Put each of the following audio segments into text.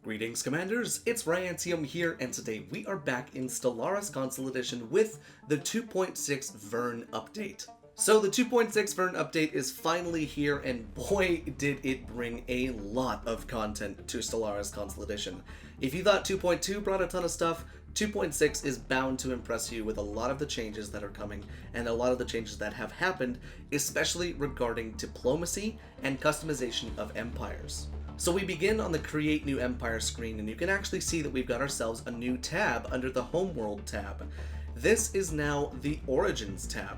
Greetings, Commanders! It's Ryant1UM here, and today we are back in Stellaris Console Edition with the 2.6 VERNE update. So the 2.6 VERNE update is finally here, and boy did it bring a lot of content to Stellaris Console Edition. If you thought 2.2 brought a ton of stuff, 2.6 is bound to impress you with a lot of the changes that are coming and a lot of the changes that have happened, especially regarding diplomacy and customization of empires. So we begin on the Create New Empire screen, and you can actually see that we've got ourselves a new tab under the Homeworld tab. This is now the Origins tab.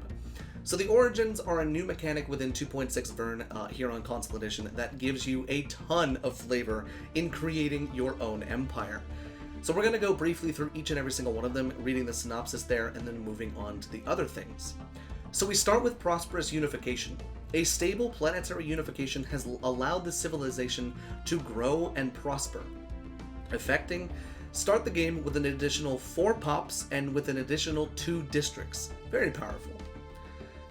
So the Origins are a new mechanic within 2.6 VERNE here on Console Edition that gives you a ton of flavor in creating your own empire. So we're going to go briefly through each and every single one of them, reading the synopsis there, and then moving on to the other things. So we start with Prosperous Unification. A stable planetary unification has allowed the civilization to grow and prosper. Affecting, start the game with an additional 4 pops and with an additional 2 districts. Very powerful.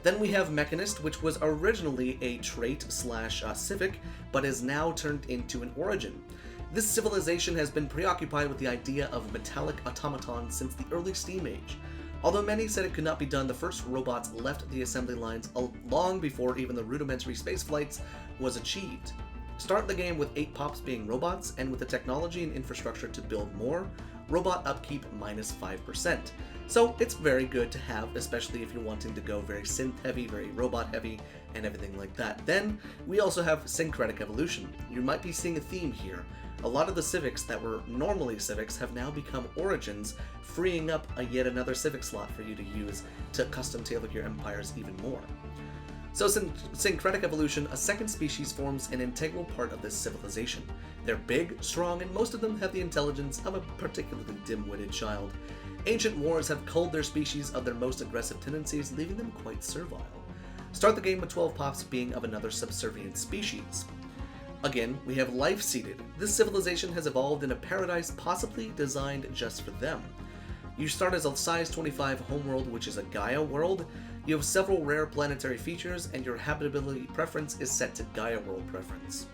Then we have Mechanist, which was originally a trait slash civic, but is now turned into an origin. This civilization has been preoccupied with the idea of metallic automatons since the early Steam Age. Although many said it could not be done, the first robots left the assembly lines long before even the rudimentary space flights was achieved. Start the game with 8 pops being robots, and with the technology and infrastructure to build more, robot upkeep minus 5%. So it's very good to have, especially if you're wanting to go very synth heavy, very robot heavy, and everything like that. Then we also have Syncretic Evolution. You might be seeing a theme here. A lot of the Civics that were normally Civics have now become Origins, freeing up yet another Civic slot for you to use to custom tailor your empires even more. So Syncretic Evolution, a second species forms an integral part of this civilization. They're big, strong, and most of them have the intelligence of a particularly dim-witted child. Ancient wars have culled their species of their most aggressive tendencies, leaving them quite servile. Start the game with 12 pops being of another subservient species. Again, we have Life Seeded. This civilization has evolved in a paradise possibly designed just for them. You start as a size 25 homeworld, which is a Gaia world. You have several rare planetary features, and your habitability preference is set to Gaia world preference.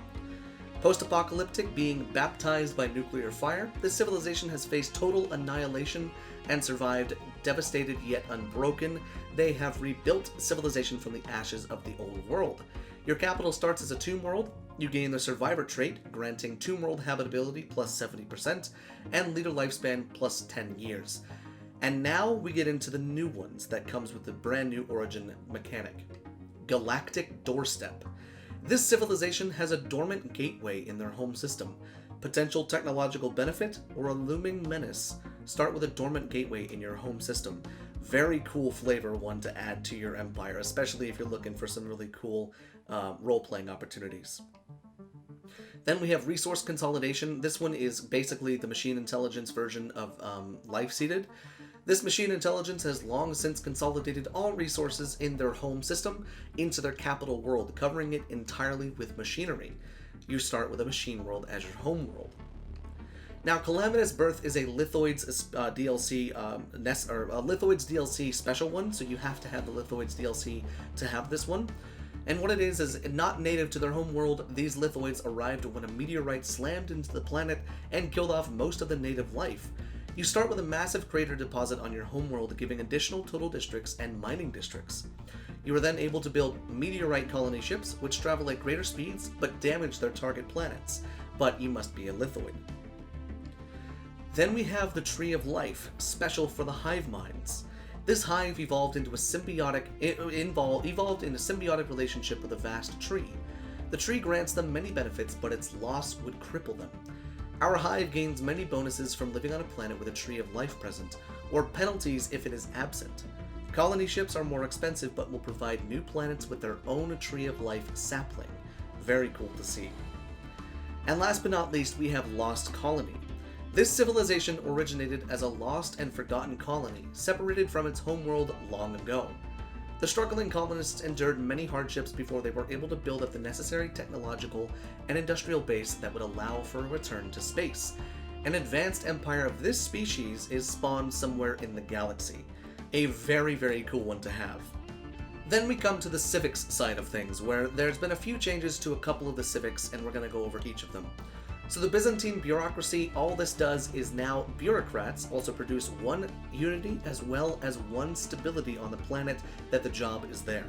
Post-apocalyptic, being baptized by nuclear fire, this civilization has faced total annihilation and survived, devastated yet unbroken. They have rebuilt civilization from the ashes of the old world. Your capital starts as a tomb world. You gain the Survivor trait, granting tomb world habitability plus 70%, and leader lifespan plus 10 years. And now we get into the new ones that comes with the brand new origin mechanic. Galactic Doorstep. This civilization has a dormant gateway in their home system. Potential technological benefit or a looming menace. Start with a dormant gateway in your home system. Very cool flavor one to add to your empire, especially if you're looking for some really cool role-playing opportunities. Then we have Resource Consolidation. This one is basically the machine intelligence version of Life Seeded. This machine intelligence has long since consolidated all resources in their home system into their capital world, covering it entirely with machinery. You start with a machine world as your home world. Now, Calamitous Birth is a Lithoids DLC Lithoids DLC special one, so you have to have the Lithoids DLC to have this one. And what it is not native to their home world. These Lithoids arrived when a meteorite slammed into the planet and killed off most of the native life. You start with a massive crater deposit on your homeworld, giving additional total districts and mining districts. You are then able to build meteorite colony ships, which travel at greater speeds but damage their target planets, but you must be a Lithoid. Then we have the Tree of Life, special for the hive minds. This hive evolved into a symbiotic relationship with a vast tree. The tree grants them many benefits, but its loss would cripple them. Our hive gains many bonuses from living on a planet with a Tree of Life present, or penalties if it is absent. Colony ships are more expensive, but will provide new planets with their own Tree of Life sapling. Very cool to see. And last but not least, we have Lost Colony. This civilization originated as a lost and forgotten colony, separated from its homeworld long ago. The struggling colonists endured many hardships before they were able to build up the necessary technological and industrial base that would allow for a return to space. An advanced empire of this species is spawned somewhere in the galaxy. A very, very cool one to have. Then we come to the Civics side of things, where there's been a few changes to a couple of the Civics, and we're going to go over each of them. So the Byzantine bureaucracy, all this does is now bureaucrats also produce 1 unity as well as 1 stability on the planet that the job is there.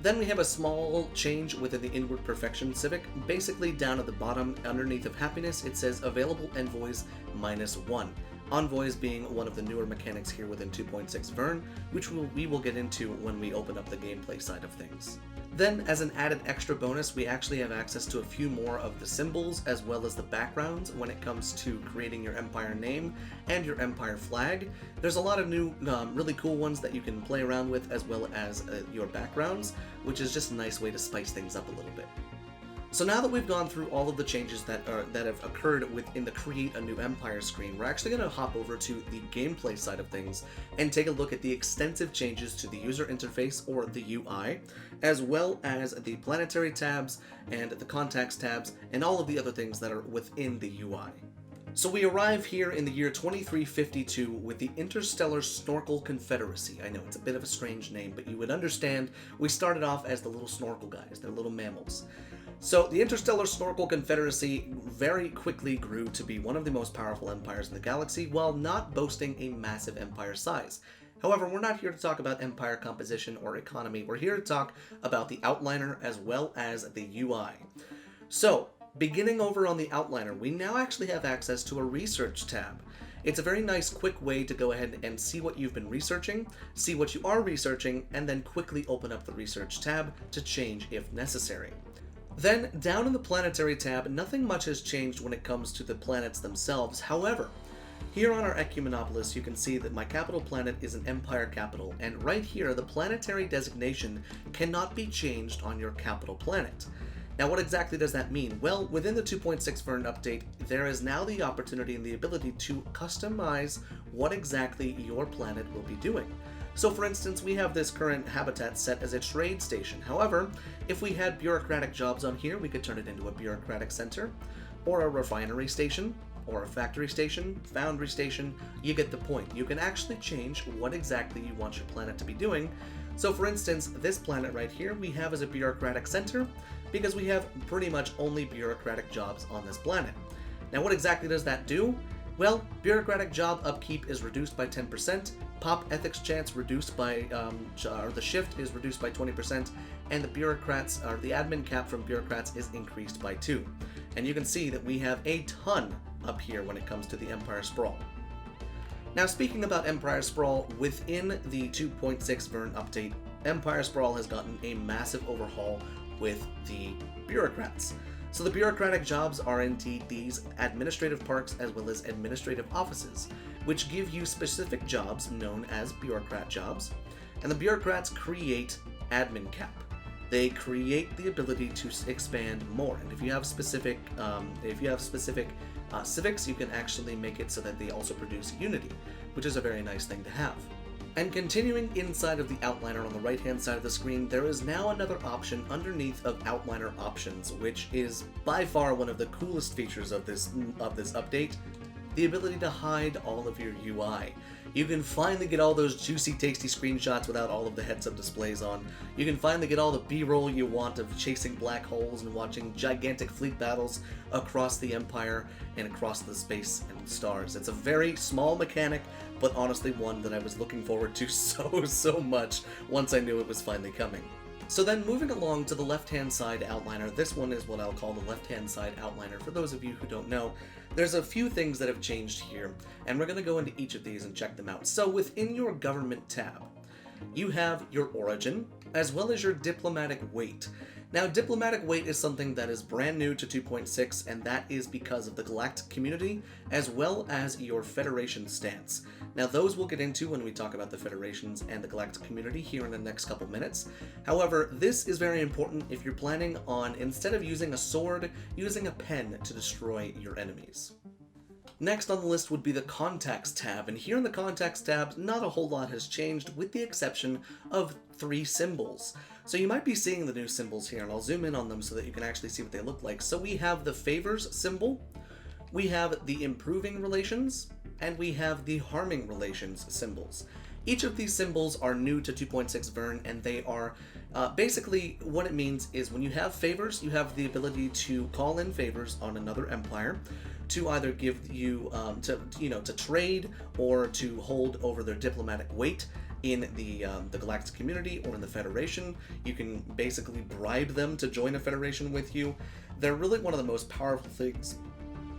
Then we have a small change within the inward perfection civic. Basically down at the bottom underneath of happiness it says available envoys -1. Envoys being one of the newer mechanics here within 2.6 VERNE, which we will get into when we open up the gameplay side of things. Then, as an added extra bonus, we actually have access to a few more of the symbols as well as the backgrounds when it comes to creating your empire name and your empire flag. There's a lot of new, really cool ones that you can play around with as well as your backgrounds, which is just a nice way to spice things up a little bit. So now that we've gone through all of the changes that have occurred within the Create a New Empire screen, we're actually going to hop over to the gameplay side of things and take a look at the extensive changes to the user interface, or the UI, as well as the planetary tabs and the contacts tabs and all of the other things that are within the UI. So we arrive here in the year 2352 with the Interstellar Snorkel Confederacy. I know it's a bit of a strange name, but you would understand we started off as the little snorkel guys, they're little mammals. So the Interstellar Snorkel Confederacy very quickly grew to be one of the most powerful empires in the galaxy while not boasting a massive empire size. However, we're not here to talk about empire composition or economy, we're here to talk about the outliner as well as the UI. So, beginning over on the outliner, we now actually have access to a research tab. It's a very nice quick way to go ahead and see what you've been researching, see what you are researching, and then quickly open up the research tab to change if necessary. Then, down in the planetary tab, nothing much has changed when it comes to the planets themselves. However, here on our Ecumenopolis, you can see that my capital planet is an empire capital, and right here, the planetary designation cannot be changed on your capital planet. Now, what exactly does that mean? Well, within the 2.6 VERNE update, there is now the opportunity and the ability to customize what exactly your planet will be doing. So for instance, we have this current habitat set as a trade station. However, if we had bureaucratic jobs on here, we could turn it into a bureaucratic center, or a refinery station, or a factory station, foundry station. You get the point. You can actually change what exactly you want your planet to be doing. So for instance, this planet right here, we have as a bureaucratic center, because we have pretty much only bureaucratic jobs on this planet. Now what exactly does that do? Well, bureaucratic job upkeep is reduced by 10%, pop ethics chance reduced by, or the shift is reduced by 20%, and the bureaucrats, or the admin cap from bureaucrats is increased by 2. And you can see that we have a ton up here when it comes to the Empire Sprawl. Now speaking about Empire Sprawl, within the 2.6 VERNE update, Empire Sprawl has gotten a massive overhaul with the bureaucrats. So the bureaucratic jobs are indeed these administrative parks as well as administrative offices, which give you specific jobs known as bureaucrat jobs, and the bureaucrats create admin cap. They create the ability to expand more, and if you have specific civics, you can actually make it so that they also produce unity, which is a very nice thing to have. And continuing inside of the outliner on the right hand side of the screen, there is now another option underneath of outliner options, which is by far one of the coolest features of this update, the ability to hide all of your UI. You can finally get all those juicy, tasty screenshots without all of the heads-up displays on. You can finally get all the B-roll you want of chasing black holes and watching gigantic fleet battles across the Empire and across the space and stars. It's a very small mechanic, but honestly one that I was looking forward to so much once I knew it was finally coming. So then moving along to the left-hand side outliner, this one is what I'll call the left-hand side outliner. For those of you who don't know, there's a few things that have changed here, and we're going to go into each of these and check them out. So within your government tab, you have your origin, as well as your diplomatic weight. Now, diplomatic weight is something that is brand new to 2.6, and that is because of the Galactic Community, as well as your Federation stance. Now, those we'll get into when we talk about the Federations and the Galactic Community here in the next couple minutes. However, this is very important if you're planning on, instead of using a sword, using a pen to destroy your enemies. Next on the list would be the Contacts tab, and here in the Contacts tab, not a whole lot has changed with the exception of 3 symbols. So you might be seeing the new symbols here, and I'll zoom in on them so that you can actually see what they look like. So we have the Favors symbol, we have the Improving Relations, and we have the Harming Relations symbols. Each of these symbols are new to 2.6 VERNE, and they are basically what it means is when you have favors, you have the ability to call in favors on another empire to either give you to trade or to hold over their diplomatic weight in the Galactic Community or in the Federation. You can basically bribe them to join a Federation with you. They're really one of the most powerful things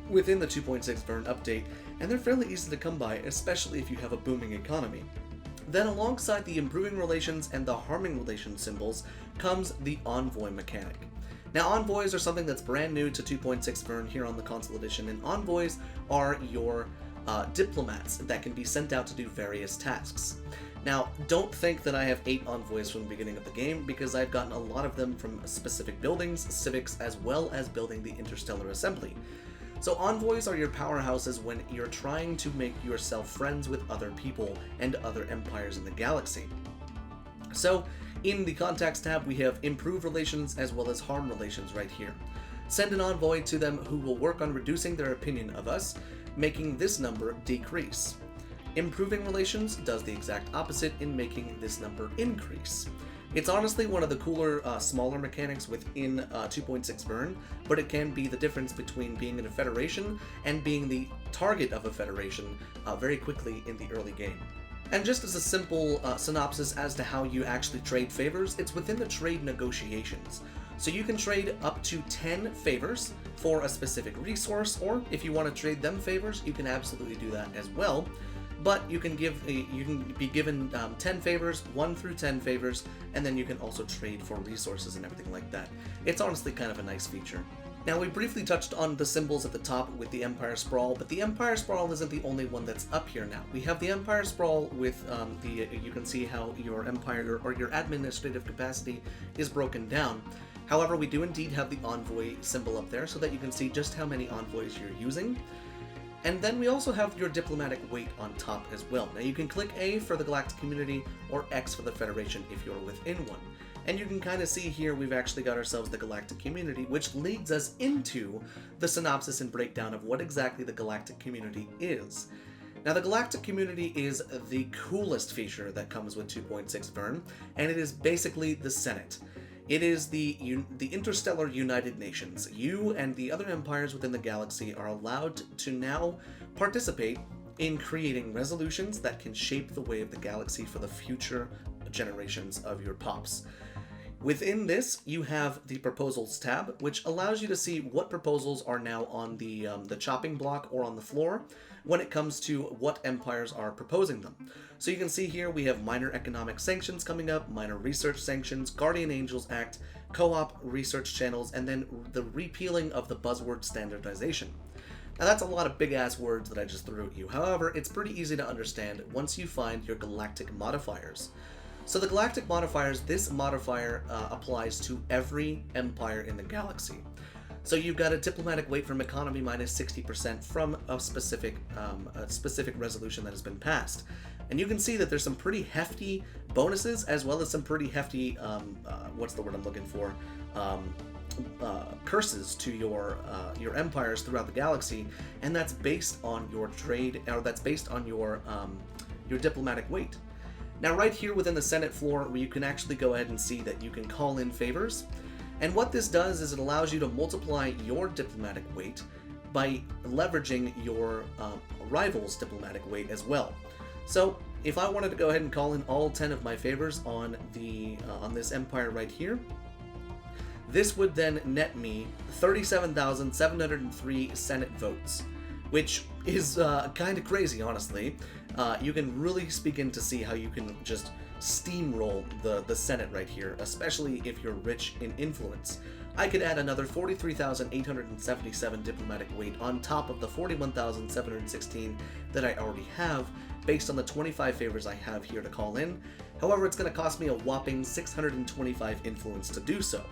within the 2.6 VERNE update, and they're fairly easy to come by, especially if you have a booming economy. Then alongside the improving relations and the harming relations symbols comes the envoy mechanic. Now envoys are something that's brand new to 2.6 VERNE here on the console edition, and envoys are your diplomats that can be sent out to do various tasks. Now, don't think that I have 8 envoys from the beginning of the game, because I've gotten a lot of them from specific buildings, civics, as well as building the Interstellar Assembly. So envoys are your powerhouses when you're trying to make yourself friends with other people and other empires in the galaxy. So, in the Contacts tab, we have Improve Relations as well as Harm Relations right here. Send an envoy to them who will work on reducing their opinion of us, making this number decrease. Improving Relations does the exact opposite in making this number increase. It's honestly one of the cooler, smaller mechanics within 2.6 VERNE, but it can be the difference between being in a Federation and being the target of a Federation very quickly in the early game. And just as a simple synopsis as to how you actually trade favors, it's within the trade negotiations. So you can trade up to 10 favors for a specific resource, or if you want to trade them favors, you can absolutely do that as well. But you can be given 10 favors, 1 through 10 favors, and then you can also trade for resources and everything like that. It's honestly kind of a nice feature. Now, we briefly touched on the symbols at the top with the Empire Sprawl, but the Empire Sprawl isn't the only one that's up here now. We have the Empire Sprawl with you can see how your empire or your administrative capacity is broken down. However, we do indeed have the envoy symbol up there so that you can see just how many envoys you're using. And then we also have your diplomatic weight on top as well. Now you can click A for the Galactic Community or X for the Federation if you're within one. And you can kind of see here we've actually got ourselves the Galactic Community, which leads us into the synopsis and breakdown of what exactly the Galactic Community is. Now the Galactic Community is the coolest feature that comes with 2.6 VERNE, and it is basically the Senate. It is the Interstellar United Nations. You and the other empires within the galaxy are allowed to now participate in creating resolutions that can shape the way of the galaxy for the future generations of your pops. Within this, you have the Proposals tab, which allows you to see what proposals are now on the chopping block or on the floor when it comes to what empires are proposing them. So you can see here we have minor economic sanctions coming up, minor research sanctions, Guardian Angels Act, co-op research channels, and then the repealing of the buzzword standardization. Now that's a lot of big-ass words that I just threw at you. However, it's pretty easy to understand once you find your galactic modifiers. So the galactic modifiers, this modifier applies to every empire in the galaxy. So you've got a diplomatic weight from economy minus 60% from a specific resolution that has been passed. And you can see that there's some pretty hefty bonuses as well as some pretty hefty, what's the word I'm looking for, curses to your empires throughout the galaxy, and that's based on your trade, or that's based on your diplomatic weight. Now right here within the Senate floor, where you can actually go ahead and see that you can call in favors, and what this does is it allows you to multiply your diplomatic weight by leveraging your rival's diplomatic weight as well. So if I wanted to go ahead and call in all 10 of my favors on this empire right here, this would then net me 37,703 Senate votes, which is kind of crazy, honestly. You can really begin to see how you can just steamroll the Senate right here, especially if you're rich in influence. I could add another 43,877 diplomatic weight on top of the 41,716 that I already have, based on the 25 favors I have here to call in. However, it's going to cost me a whopping 625 influence to do so.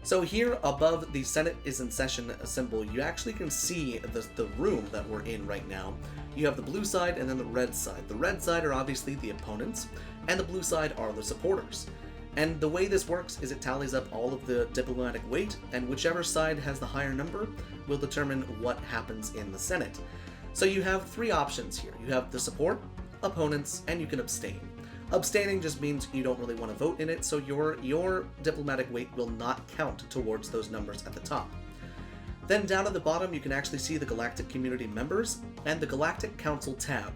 So here above the Senate is in session symbol, you actually can see the room that we're in right now. You have the blue side and then the red side. The red side are obviously the opponents, and the blue side are the supporters. And the way this works is it tallies up all of the diplomatic weight, and whichever side has the higher number will determine what happens in the Senate. So you have three options here. You have the support, opponents, and you can abstain. Abstaining just means you don't really want to vote in it, so your diplomatic weight will not count towards those numbers at the top. Then down at the bottom, you can actually see the Galactic Community members and the Galactic Council tab.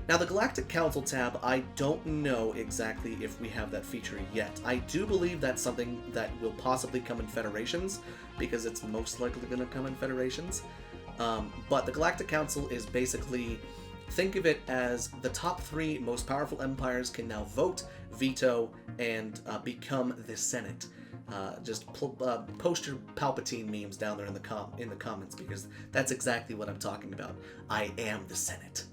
Now, the Galactic Council tab, I don't know exactly if we have that feature yet. I do believe that's something that will possibly come in Federations, because it's most likely going to come in Federations. But the Galactic Council is basically, think of it as the top 3 most powerful empires can now vote, veto, and become the Senate. Just post your Palpatine memes down there in the comments, because that's exactly what I'm talking about. I am the Senate.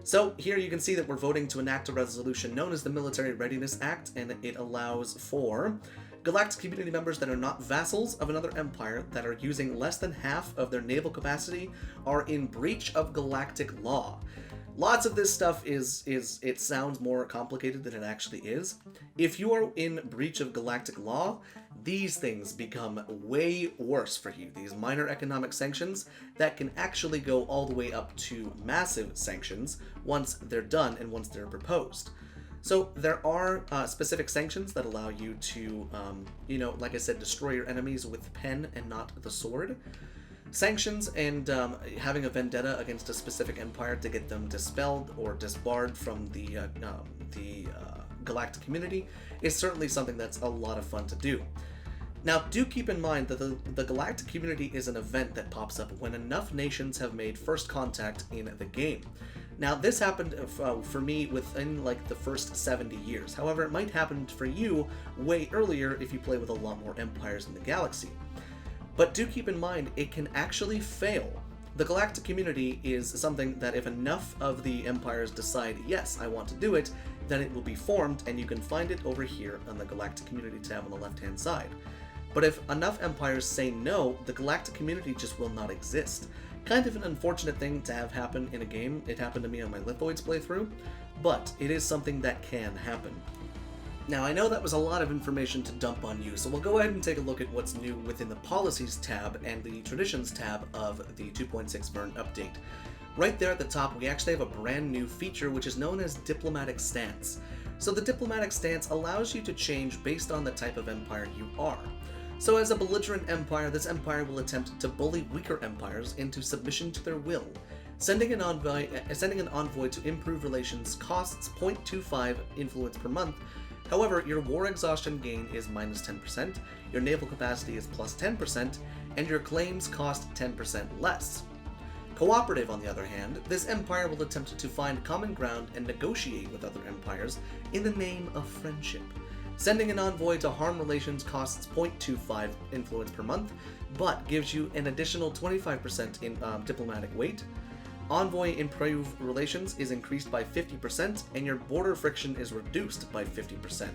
So here you can see that we're voting to enact a resolution known as the Military Readiness Act, and it allows for Galactic Community members that are not vassals of another empire that are using less than half of their naval capacity are in breach of galactic law. Lots of this stuff it sounds more complicated than it actually is. If you are in breach of galactic law, these things become way worse for you. These minor economic sanctions that can actually go all the way up to massive sanctions once they're done and once they're proposed. So there are specific sanctions that allow you to, like I said, destroy your enemies with the pen and not the sword. Sanctions and having a vendetta against a specific empire to get them dispelled or disbarred from the Galactic Community is certainly something that's a lot of fun to do. Now, do keep in mind that the Galactic Community is an event that pops up when enough nations have made first contact in the game. Now, this happened for me within like the first 70 years. However, it might happen for you way earlier if you play with a lot more empires in the galaxy. But do keep in mind, it can actually fail. The Galactic Community is something that if enough of the empires decide, yes, I want to do it, then it will be formed, and you can find it over here on the Galactic Community tab on the left-hand side. But if enough empires say no, the Galactic Community just will not exist. Kind of an unfortunate thing to have happen in a game. It happened to me on my Lithoids playthrough, but it is something that can happen. Now, I know that was a lot of information to dump on you, so we'll go ahead and take a look at what's new within the Policies tab and the Traditions tab of the 2.6 VERNE update. Right there at the top, we actually have a brand new feature which is known as Diplomatic Stance. So the Diplomatic Stance allows you to change based on the type of empire you are. So as a belligerent empire, this empire will attempt to bully weaker empires into submission to their will. Sending an envoy to improve relations costs 0.25 influence per month. However, your war exhaustion gain is minus 10%, your naval capacity is plus 10%, and your claims cost 10% less. Cooperative, on the other hand, this empire will attempt to find common ground and negotiate with other empires in the name of friendship. Sending an envoy to harm relations costs 0.25 influence per month, but gives you an additional 25% in diplomatic weight. Envoy improve relations is increased by 50%, and your border friction is reduced by 50%,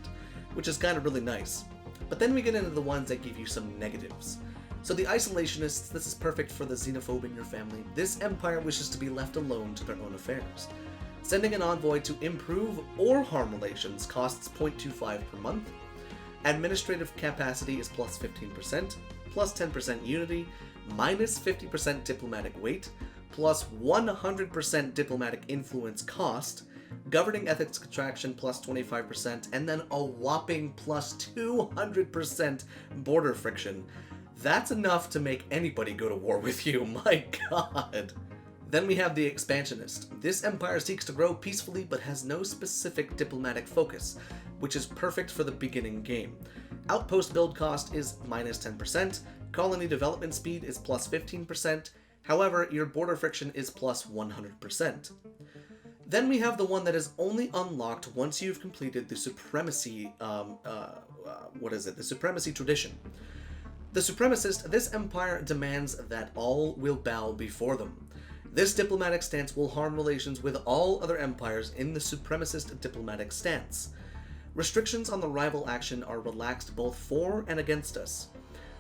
which is kind of really nice. But then we get into the ones that give you some negatives. So the isolationists, this is perfect for the xenophobe in your family. This empire wishes to be left alone to their own affairs. Sending an envoy to improve or harm relations costs 0.25 per month. Administrative capacity is plus 15%, plus 10% unity, minus 50% diplomatic weight, plus 100% diplomatic influence cost, governing ethics contraction plus 25%, and then a whopping plus 200% border friction. That's enough to make anybody go to war with you, my god. Then we have the Expansionist. This empire seeks to grow peacefully but has no specific diplomatic focus, which is perfect for the beginning game. Outpost build cost is minus 10%, colony development speed is plus 15%, however, your border friction is plus 100%. Then we have the one that is only unlocked once you've completed the Supremacy, the Supremacy Tradition. The Supremacist, this empire demands that all will bow before them. This diplomatic stance will harm relations with all other empires in the Supremacist diplomatic stance. Restrictions on the rival action are relaxed both for and against us.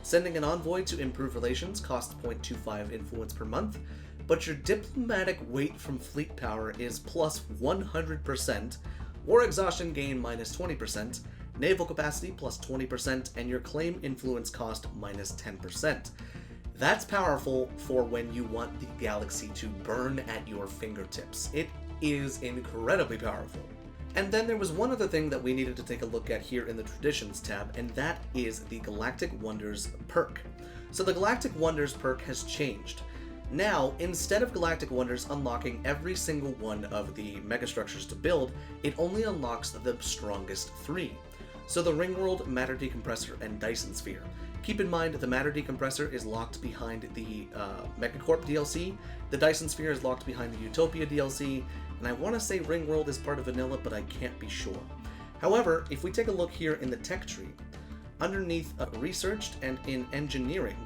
Sending an envoy to improve relations costs 0.25 influence per month, but your diplomatic weight from fleet power is plus 100%, war exhaustion gain minus 20%, naval capacity plus 20%, and your claim influence cost minus 10%. That's powerful for when you want the galaxy to burn at your fingertips. It is incredibly powerful. And then there was one other thing that we needed to take a look at here in the Traditions tab, and that is the Galactic Wonders perk. So the Galactic Wonders perk has changed. Now, instead of Galactic Wonders unlocking every single one of the megastructures to build, it only unlocks the strongest 3. So the Ringworld, Matter Decompressor, and Dyson Sphere. Keep in mind, the Matter Decompressor is locked behind the Megacorp DLC, the Dyson Sphere is locked behind the Utopia DLC, and I want to say Ringworld is part of Vanilla, but I can't be sure. However, if we take a look here in the tech tree, underneath Researched and in Engineering,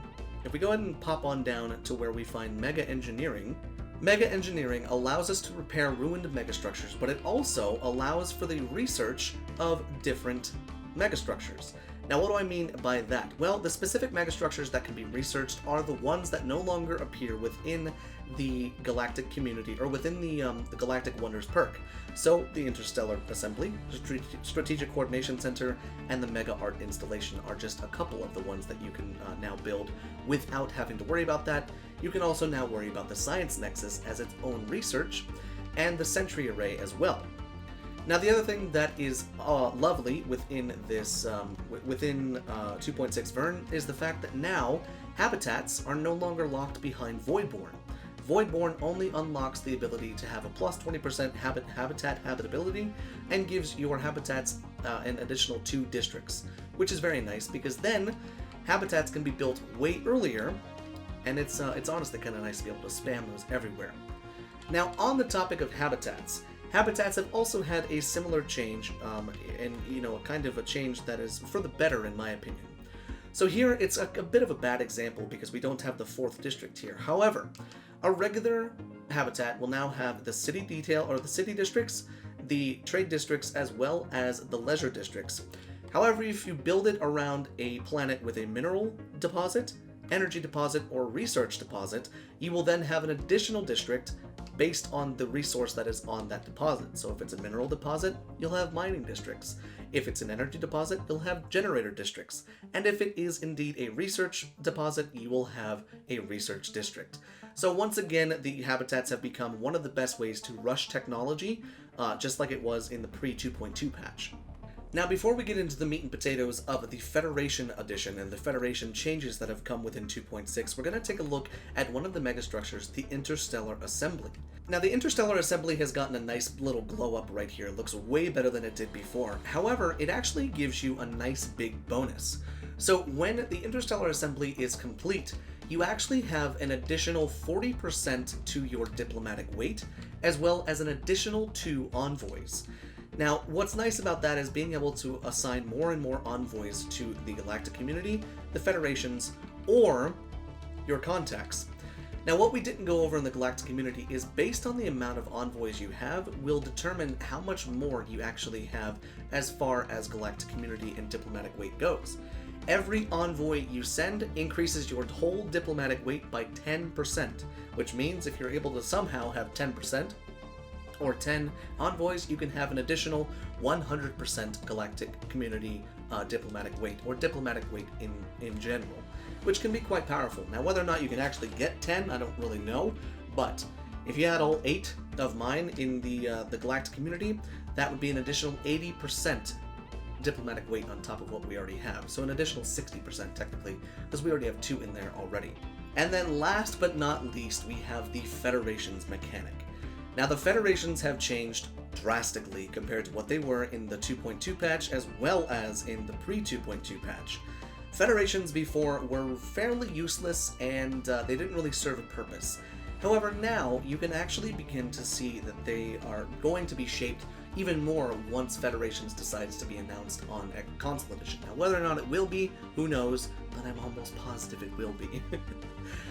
if we go ahead and pop on down to where we find Mega Engineering, Mega Engineering allows us to repair ruined megastructures, but it also allows for the research of different megastructures. Now, what do I mean by that? Well, the specific megastructures that can be researched are the ones that no longer appear within the Galactic Community or within the Galactic Wonders perk. So, the Interstellar Assembly, Strategic Coordination Center, and the Mega Art Installation are just a couple of the ones that you can now build without having to worry about that. You can also now worry about the Science Nexus as its own research, and the Sentry Array as well. Now, the other thing that is lovely within this, within 2.6 VERNE is the fact that now habitats are no longer locked behind Voidborn. Voidborn only unlocks the ability to have a plus 20% habitat habitability and gives your habitats an additional 2 districts, which is very nice because then habitats can be built way earlier, and it's honestly kind of nice to be able to spam those everywhere. Now, on the topic of habitats have also had a similar change, and a kind of a change that is for the better in my opinion. So here it's a bit of a bad example because we don't have the 4th district here. However, a regular habitat will now have the city detail or the city districts, the trade districts, as well as the leisure districts. However, if you build it around a planet with a mineral deposit, energy deposit, or research deposit, you will then have an additional district based on the resource that is on that deposit. So if it's a mineral deposit, you'll have mining districts. If it's an energy deposit, you'll have generator districts. And if it is indeed a research deposit, you will have a research district. So once again, the habitats have become one of the best ways to rush technology, just like it was in the pre-2.2 patch. Now, before we get into the meat and potatoes of the Federation Edition and the Federation changes that have come within 2.6, we're going to take a look at one of the megastructures, the Interstellar Assembly. Now, the Interstellar Assembly has gotten a nice little glow up right here. It looks way better than it did before. However, it actually gives you a nice big bonus. So when the Interstellar Assembly is complete, you actually have an additional 40% to your diplomatic weight, as well as an additional 2 envoys. Now, what's nice about that is being able to assign more and more envoys to the Galactic Community, the Federations, or your contacts. Now, what we didn't go over in the Galactic Community is based on the amount of envoys you have will determine how much more you actually have as far as Galactic Community and diplomatic weight goes. Every envoy you send increases your whole diplomatic weight by 10%, which means if you're able to somehow have 10%, or 10 envoys, you can have an additional 100% Galactic Community diplomatic weight, or diplomatic weight in general, which can be quite powerful. Now, whether or not you can actually get 10, I don't really know, but if you had all 8 of mine in the Galactic Community, that would be an additional 80% diplomatic weight on top of what we already have. So an additional 60% technically, because we already have 2 in there already. And then last but not least, we have the Federations mechanic. Now, the Federations have changed drastically compared to what they were in the 2.2 patch as well as in the pre-2.2 patch. Federations before were fairly useless and they didn't really serve a purpose. However, now you can actually begin to see that they are going to be shaped even more once Federations decides to be announced on a console edition. Now, whether or not it will be, who knows, but I'm almost positive it will be.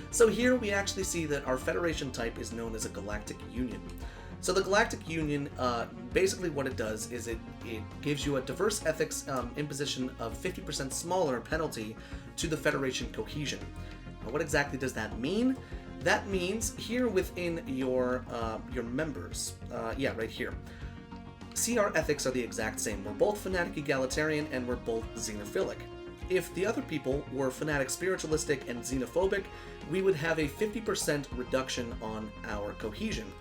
So here we actually see that our Federation type is known as a Galactic Union. So the Galactic Union, basically what it does is it gives you a diverse ethics imposition of 50% smaller penalty to the Federation cohesion. Now, what exactly does that mean? That means here within your members, right here. See, our ethics are the exact same. We're both fanatic egalitarian and we're both xenophilic. If the other people were fanatic spiritualistic and xenophobic, we would have a 50% reduction on our cohesion.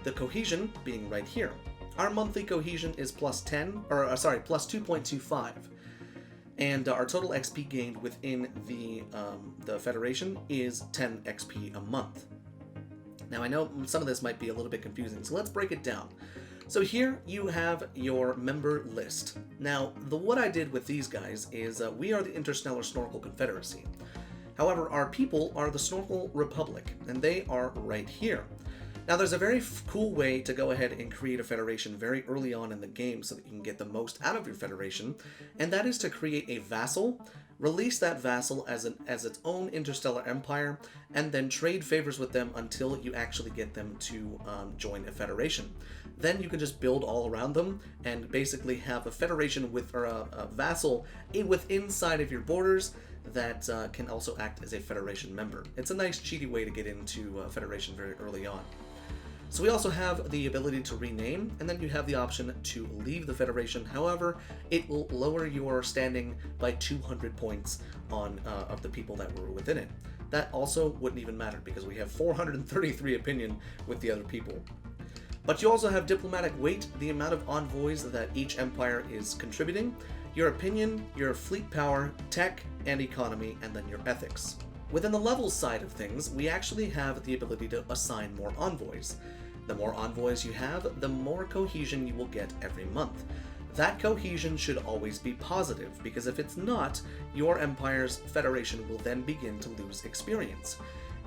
the cohesion being right here. Our monthly cohesion is plus 2.25. And our total XP gained within the Federation is 10 XP a month. Now I know some of this might be a little bit confusing, so let's break it down. So here you have your member list. Now, what I did with these guys is we are the Interstellar Snorkel Confederacy. However, our people are the Snorkel Republic, and they are right here. Now, there's a very cool way to go ahead and create a federation very early on in the game so that you can get the most out of your federation, and that is to create a vassal, release that vassal as its own interstellar empire, and then trade favors with them until you actually get them to join a federation. Then you can just build all around them and basically have a federation with, or a vassal inside of your borders that can also act as a federation member. It's a nice cheaty way to get into a federation very early on. So we also have the ability to rename, and then you have the option to leave the Federation. However, it will lower your standing by 200 points on of the people that were within it. That also wouldn't even matter because we have 433 opinion with the other people. But you also have diplomatic weight, the amount of envoys that each empire is contributing, your opinion, your fleet power, tech, and economy, and then your ethics. Within the levels side of things, we actually have the ability to assign more envoys. The more envoys you have, the more cohesion you will get every month. That cohesion should always be positive, because if it's not, your empire's federation will then begin to lose experience.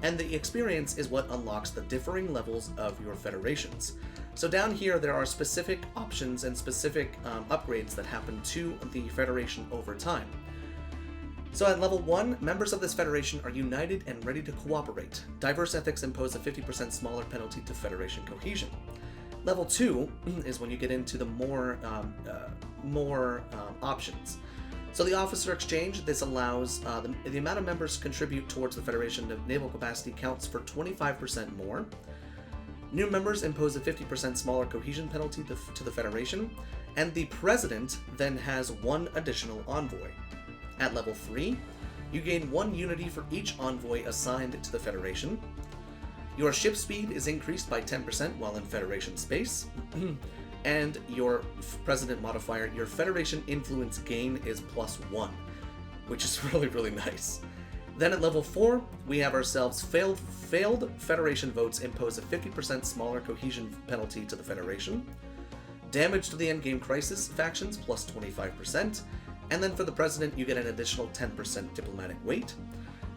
And the experience is what unlocks the differing levels of your federations. So down here there are specific options and specific upgrades that happen to the federation over time. So at level 1, members of this federation are united and ready to cooperate. Diverse ethics impose a 50% smaller penalty to federation cohesion. Level 2 is when you get into the more options. So the officer exchange, this allows the amount of members contribute towards the federation of naval capacity counts for 25% more. New members impose a 50% smaller cohesion penalty to the federation, and the president then has 1 additional envoy. At level 3, you gain 1 unity for each envoy assigned to the Federation. Your ship speed is increased by 10% while in Federation space. And your president modifier, your Federation influence gain is +1, which is really, really nice. Then at level 4, we have ourselves failed Federation votes impose a 50% smaller cohesion penalty to the Federation. Damage to the endgame crisis factions +25%. And then for the president, you get an additional 10% diplomatic weight.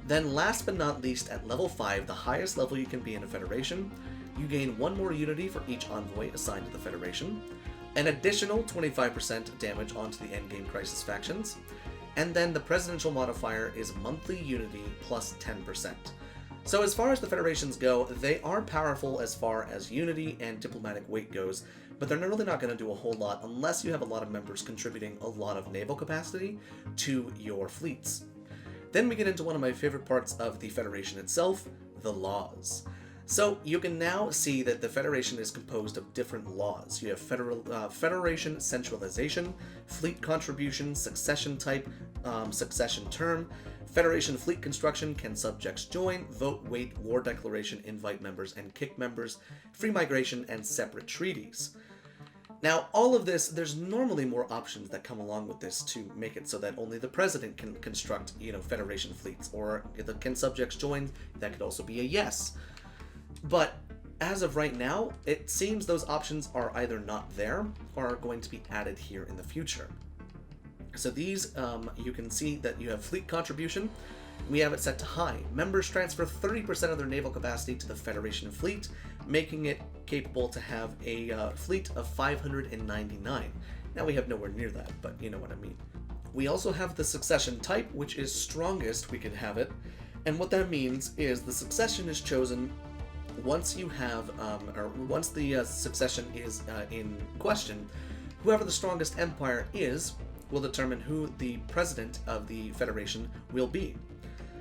Then last but not least, at level 5, the highest level you can be in a federation, you gain 1 more unity for each envoy assigned to the federation, an additional 25% damage onto the endgame crisis factions, and then the presidential modifier is monthly unity plus 10%. So as far as the federations go, they are powerful as far as unity and diplomatic weight goes, but they're really not going to do a whole lot unless you have a lot of members contributing a lot of naval capacity to your fleets. Then we get into one of my favorite parts of the Federation itself, the laws. So you can now see that the Federation is composed of different laws. You have Federation centralization, fleet contribution, succession type, succession term, Federation fleet construction, can subjects join, vote, wait, war declaration, invite members and kick members, free migration, and separate treaties. Now, all of this, there's normally more options that come along with this to make it so that only the president can construct, Federation fleets, or can subjects join, that could also be a yes. But as of right now, it seems those options are either not there or are going to be added here in the future. So these, you can see that you have fleet contribution. We have it set to high. Members transfer 30% of their naval capacity to the Federation fleet, making it capable to have a fleet of 599. Now we have nowhere near that, but you know what I mean. We also have the succession type, which is strongest we can have it. And what that means is the succession is chosen once you have, once the succession is in question. Whoever the strongest empire is will determine who the president of the Federation will be.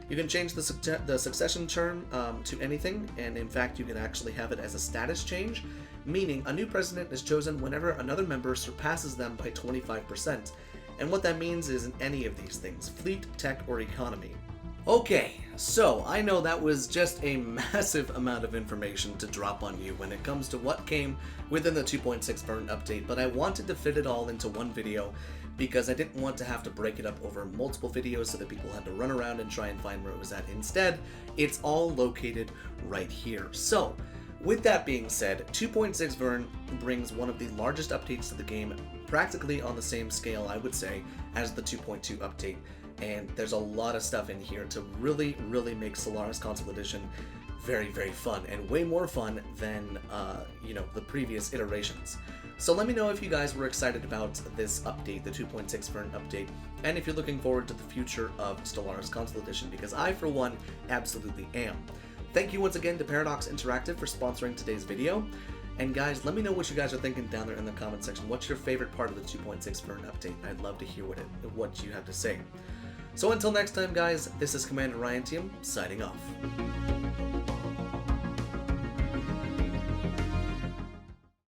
You can change the succession term to anything, and in fact you can actually have it as a status change, meaning a new president is chosen whenever another member surpasses them by 25%. And what that means is in any of these things, fleet, tech, or economy. Okay, so I know that was just a massive amount of information to drop on you when it comes to what came within the 2.6 VERNE update, but I wanted to fit it all into one video because I didn't want to have to break it up over multiple videos so that people had to run around and try and find where it was at. Instead, it's all located right here. So, with that being said, 2.6 VERNE brings one of the largest updates to the game, practically on the same scale, I would say, as the 2.2 update. And there's a lot of stuff in here to really make Stellaris Console Edition very, very fun, and way more fun than, the previous iterations. So let me know if you guys were excited about this update, the 2.6 VERNE update, and if you're looking forward to the future of Stellaris Console Edition, because I, for one, absolutely am. Thank you once again to Paradox Interactive for sponsoring today's video. And guys, let me know what you guys are thinking down there in the comment section. What's your favorite part of the 2.6 VERNE update? I'd love to hear what you have to say. So until next time, guys, this is Commander RYANT1UM signing off.